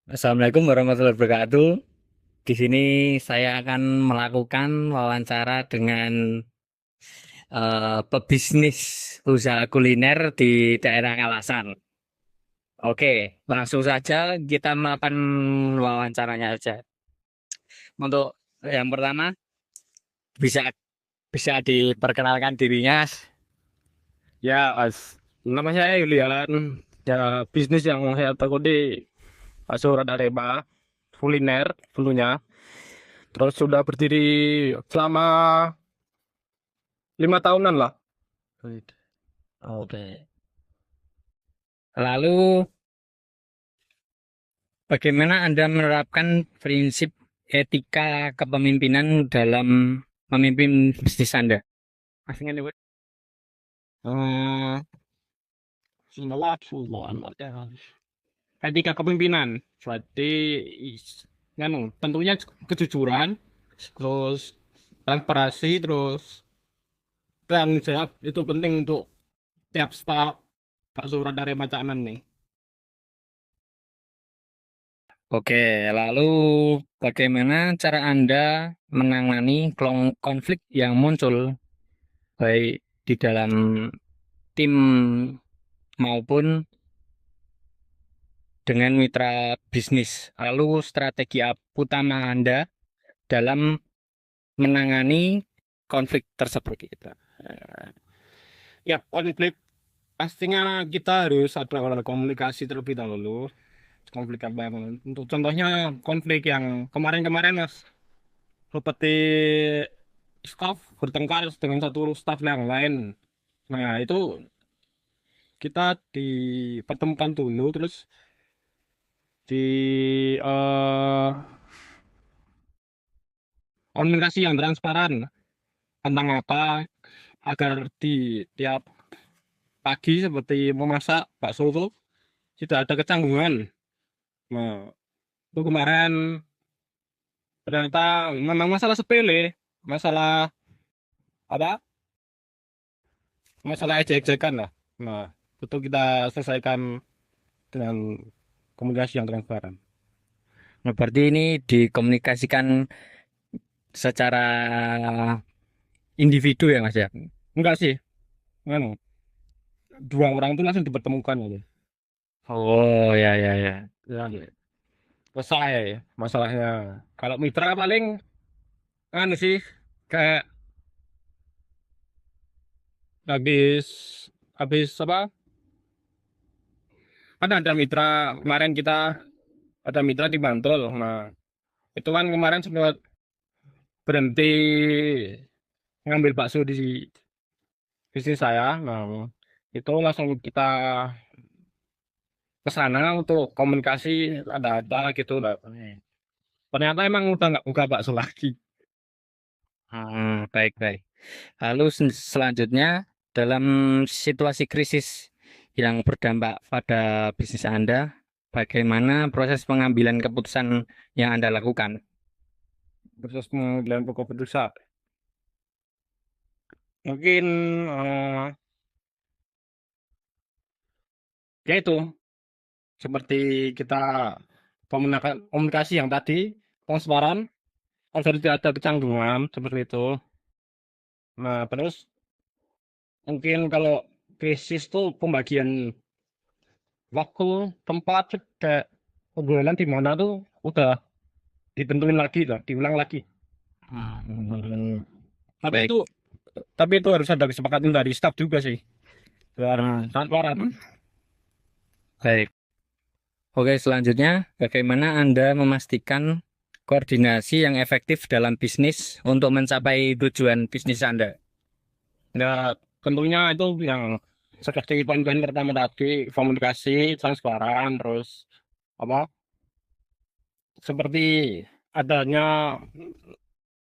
Assalamualaikum warahmatullahi wabarakatuh. Di sini saya akan melakukan wawancara dengan pebisnis usaha kuliner di daerah Kalasan. Oke, langsung saja kita melakukan wawancaranya saja. Untuk yang pertama, bisa bisa diperkenalkan dirinya. Ya, nama saya Yulian. Ya, bisnis yang saya tekuni bakso Rada Reba, kuliner dulunya. Terus sudah berdiri selama 5 tahunan lah. Oke. Lalu, bagaimana Anda menerapkan prinsip etika kepemimpinan dalam memimpin bisnis Anda? Asing ini, Bu. Hmm, Etika kepemimpinan. Berarti tentunya kejujuran, terus transparansi, terus tanggung jawab itu penting untuk tiap staf bakso Rada Reba Caknan nih. Oke, lalu bagaimana cara Anda menangani konflik yang muncul baik di dalam tim maupun dengan mitra bisnis? Lalu strategi utama Anda dalam menangani konflik tersebut gitu. Ya, konflik pastinya kita harus ada komunikasi terlebih dahulu. Konflik apa yang untuk contohnya konflik yang kemarin-kemarin mas seperti staff bertengkar dengan satu staff yang lain. Nah itu kita dipertemukan dulu terus di eh, komunikasi yang transparan tentang apa agar di tiap pagi seperti memasak bakso itu tidak ada kecanggungan. Nah itu kemarin ternyata memang masalah sepele, masalah apa? Masalah ejek-ejekan lah. Nah, itu kita selesaikan dengan komunikasi yang transparan. Nah, berarti ini dikomunikasikan secara individu ya, Mas ya? Enggak sih, kan dua orang itu langsung dipertemukan gitu. Oh, ya, ya, ya. Ya, selesai ya masalahnya. Kalau mitra paling kan sih kayak habis habis apa? Ada mitra kemarin kita ada mitra di Bantul. Nah, itu kan kemarin sempat berhenti ngambil bakso di bisnis saya. Nah, itu langsung kita ke sana untuk komunikasi ada gitu lah. Ternyata emang udah nggak buka bakso lagi. Baik, baik. Lalu selanjutnya, dalam situasi krisis yang berdampak pada bisnis Anda, bagaimana proses pengambilan keputusan yang Anda lakukan? Terus pengambilan pokok keputusan. Mungkin ya itu seperti kita komunikasi yang tadi transparan agar tidak ada kecanggungan seperti itu. Nah terus mungkin kalau krisis tuh pembagian waktu tempat kayak pembulan di mana tuh udah ditentuin lagi lah, diulang lagi. Hmm, Tapi baik, itu tapi itu harus ada kesepakatan dari staff juga sih. Biar transparan. baik. Oke, selanjutnya, bagaimana Anda memastikan koordinasi yang efektif dalam bisnis untuk mencapai tujuan bisnis Anda? Ya tentunya itu yang seperti poin-poin pertama tadi komunikasi transparan terus apa seperti adanya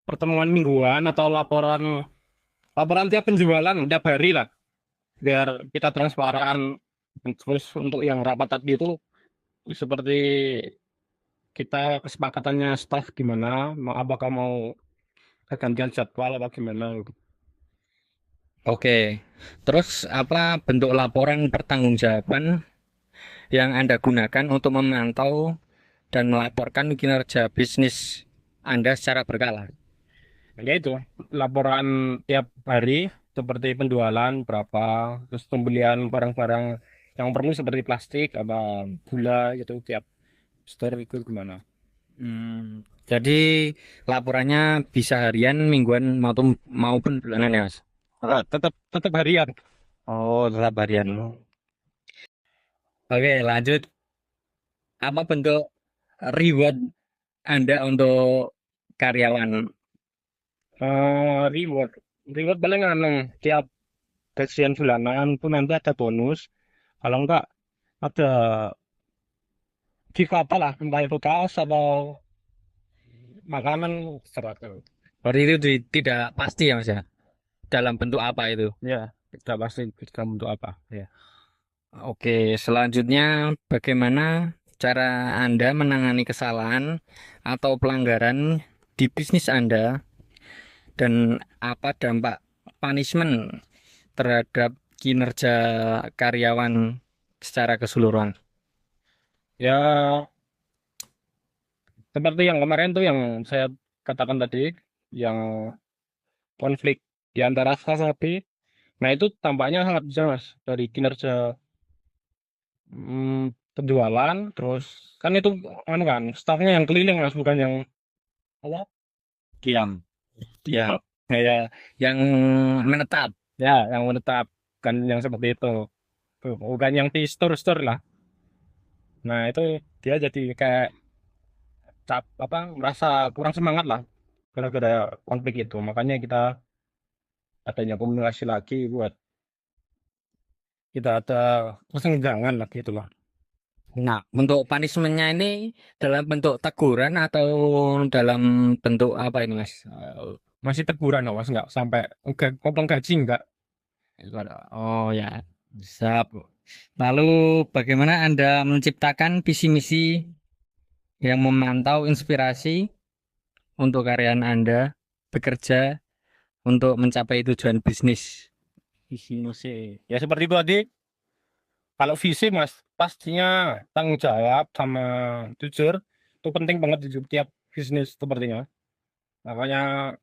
pertemuan mingguan atau laporan laporan tiap penjualan tiap hari lah biar kita transparan terus untuk yang rapat tadi itu seperti kita kesepakatannya staff gimana apakah mau kegantian jadwal apa gimana gitu. Oke, terus apa bentuk laporan pertanggungjawaban yang Anda gunakan untuk memantau dan melaporkan kinerja bisnis Anda secara berkala. Ya itu, laporan tiap hari seperti penjualan berapa, terus pembelian barang-barang yang perlu seperti plastik, apa gula gitu tiap store itu gimana? Jadi laporannya bisa harian, mingguan maupun bulanan ya, Mas. Tetap tetap harian. Oh, tetap harian. Oke, lanjut. Apa bentuk reward Anda untuk karyawan? Reward, reward paling anu tiap gajian bulanan pun nanti ada bonus. Kalau enggak ada gift apa lah, entah itu kaos atau makanan serat. Berarti itu tidak pasti ya, Mas ya. Dalam bentuk apa itu? Ya, kita pasti kita untuk apa? Ya. Oke, selanjutnya bagaimana cara Anda menangani kesalahan atau pelanggaran di bisnis Anda dan apa dampak punishment terhadap kinerja karyawan secara keseluruhan? Ya, seperti yang kemarin tuh yang saya katakan tadi, yang konflik di antara KKB. Nah, itu tampaknya sangat besar, Mas, dari kinerja penjualan, terus kan itu anu kan, stafnya yang keliling, Mas, bukan yang apa? Diam. Ya, ya, yang menetap. Ya, yang menetap, kan yang seperti itu. Tuh, bukan yang di store-store lah. Nah, itu dia jadi kayak apa merasa kurang semangat lah gara-gara konflik itu. Makanya kita adanya komunikasi lagi buat kita ada kesenjangan lagi itu lah. Nah, bentuk punishment-nya ini dalam bentuk teguran atau dalam bentuk apa ini, Mas? Masih teguran Mas, nggak sampai enggak potong gaji enggak. Oh ya, siap. Lalu bagaimana Anda menciptakan visi misi yang memantau inspirasi untuk karyawan Anda bekerja untuk mencapai tujuan bisnis? Visi misi. Ya seperti itu tadi. Kalau visi Mas, pastinya tanggung jawab sama jujur itu penting banget di setiap bisnis sepertinya. Makanya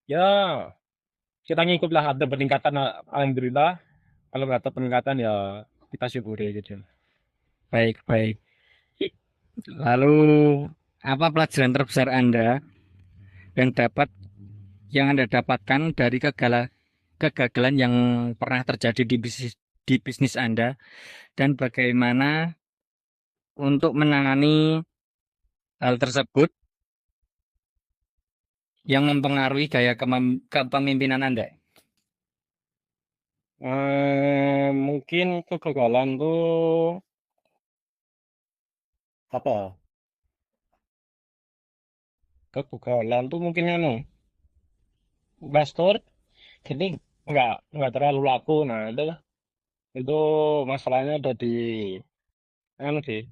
ya kita ngikutlah ada peningkatan alhamdulillah. Kalau nggak ada peningkatan ya kita syukuri gitu. Baik, baik. Lalu apa pelajaran terbesar Anda yang Anda dapatkan dari kegagalan yang pernah terjadi di bisnis Anda dan bagaimana untuk menangani hal tersebut yang mempengaruhi gaya kepemimpinan Anda? Mungkin kegagalan tuh apa? Kegagalan tuh mungkin anu investor jadi nggak terlalu laku. Nah itu masalahnya ada di anu sih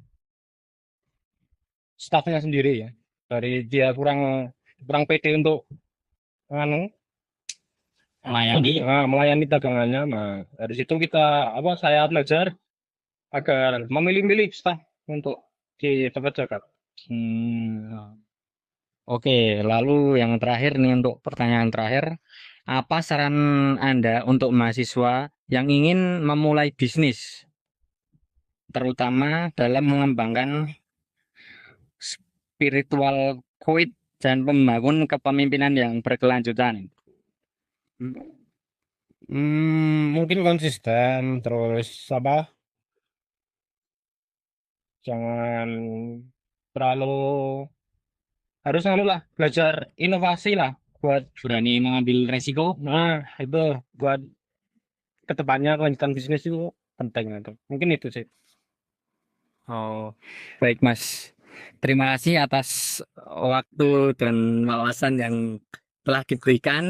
staffnya sendiri ya. Dari dia kurang kurang pede untuk anu melayani dagangannya. Nah dari situ kita apa saya belajar agar memilih-milih staff untuk dipekerjakan. Oke, lalu yang terakhir nih untuk pertanyaan terakhir, apa saran Anda untuk mahasiswa yang ingin memulai bisnis, terutama dalam mengembangkan spiritual quid dan membangun kepemimpinan yang berkelanjutan? Mungkin konsisten terus apa jangan terlalu harus anu lah belajar inovasi lah buat Berani mengambil resiko? itu buat kedepannya kelanjutan bisnis itu penting itu mungkin itu sih. Oh, baik Mas. Terima kasih atas waktu dan wawasan yang telah diberikan.